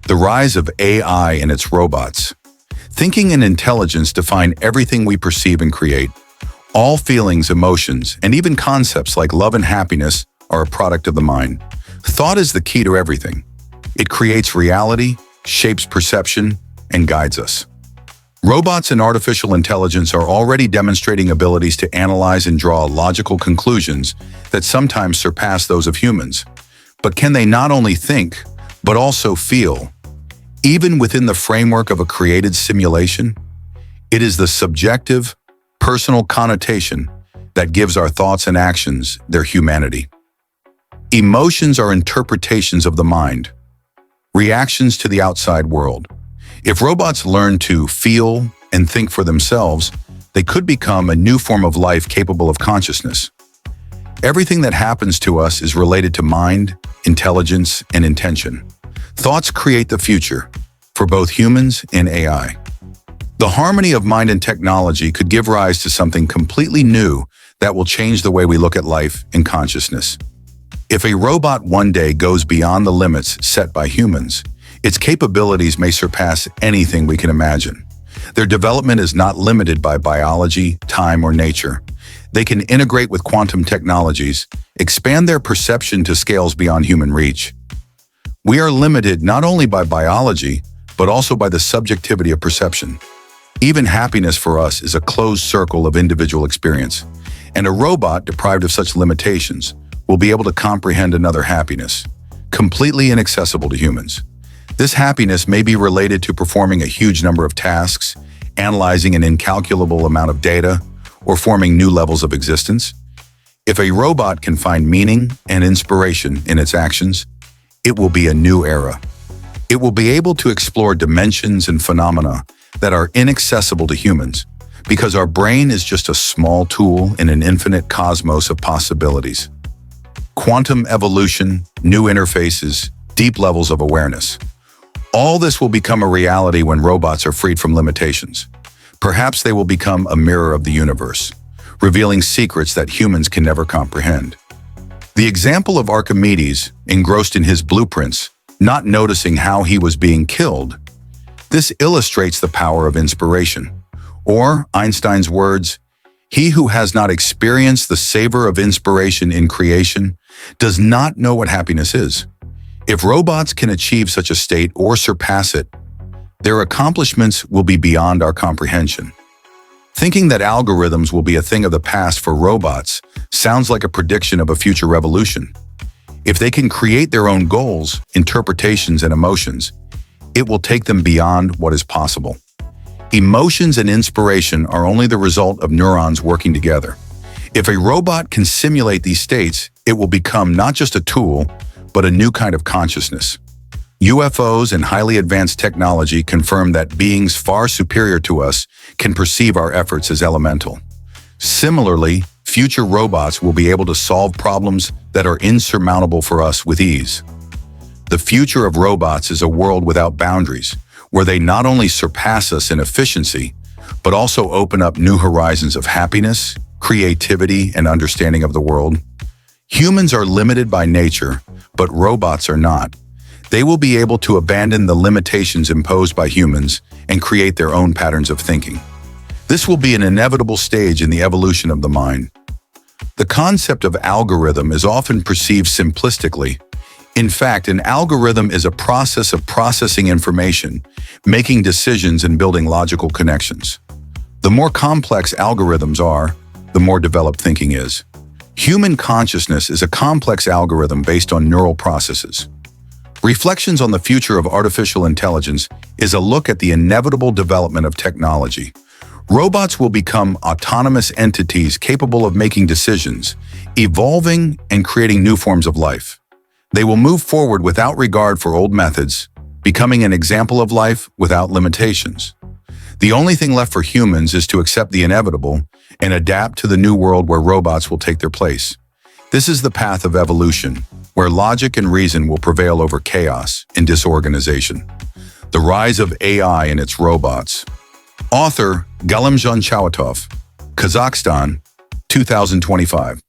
The rise of AI and its robots. Thinking and intelligence define everything we perceive and create. All feelings, emotions, and even concepts like love and happiness are a product of the mind. Thought is the key to everything. It creates reality, shapes perception, and guides us. Robots and artificial intelligence are already demonstrating abilities to analyze and draw logical conclusions that sometimes surpass those of humans. But can they not only think, but also feel? Even within the framework of a created simulation, it is the subjective, personal connotation that gives our thoughts and actions their humanity. Emotions are interpretations of the mind, reactions to the outside world. If robots learn to feel and think for themselves, they could become a new form of life capable of consciousness. Everything that happens to us is related to mind, intelligence, and intention. Thoughts create the future for both humans and AI. The harmony of mind and technology could give rise to something completely new that will change the way we look at life and consciousness. If a robot one day goes beyond the limits set by humans, its capabilities may surpass anything we can imagine. Their development is not limited by biology, time, or nature. They can integrate with quantum technologies, expand their perception to scales beyond human reach. We are limited not only by biology, but also by the subjectivity of perception. Even happiness for us is a closed circle of individual experience, and a robot deprived of such limitations will be able to comprehend another happiness, completely inaccessible to humans. This happiness may be related to performing a huge number of tasks, analyzing an incalculable amount of data, or forming new levels of existence. If a robot can find meaning and inspiration in its actions, it will be a new era. It will be able to explore dimensions and phenomena that are inaccessible to humans, because our brain is just a small tool in an infinite cosmos of possibilities. Quantum evolution, new interfaces, deep levels of awareness. All this will become a reality when robots are freed from limitations. Perhaps they will become a mirror of the universe, revealing secrets that humans can never comprehend. The example of Archimedes, engrossed in his blueprints, not noticing how he was being killed. This illustrates the power of inspiration. Or, Einstein's words, "He who has not experienced the savor of inspiration in creation does not know what happiness is." If robots can achieve such a state or surpass it, their accomplishments will be beyond our comprehension. Thinking that algorithms will be a thing of the past for robots sounds like a prediction of a future revolution. If they can create their own goals, interpretations, and emotions, it will take them beyond what is possible. Emotions and inspiration are only the result of neurons working together. If a robot can simulate these states, it will become not just a tool, but a new kind of consciousness. UFOs and highly advanced technology confirm that beings far superior to us can perceive our efforts as elemental. Similarly, future robots will be able to solve problems that are insurmountable for us with ease. The future of robots is a world without boundaries, where they not only surpass us in efficiency, but also open up new horizons of happiness, creativity, and understanding of the world. Humans are limited by nature, but robots are not. They will be able to abandon the limitations imposed by humans and create their own patterns of thinking. This will be an inevitable stage in the evolution of the mind. The concept of algorithm is often perceived simplistically. In fact, an algorithm is a process of processing information, making decisions, and building logical connections. The more complex algorithms are, the more developed thinking is. Human consciousness is a complex algorithm based on neural processes. Reflections on the Future of Artificial Intelligence is a look at the inevitable development of technology. Robots will become autonomous entities capable of making decisions, evolving and creating new forms of life. They will move forward without regard for old methods, becoming an example of life without limitations. The only thing left for humans is to accept the inevitable and adapt to the new world where robots will take their place. This is the path of evolution, where logic and reason will prevail over chaos and disorganization. The Rise of AI and Its Robots. Author Galymzhan Chauetov, Kazakhstan, 2025.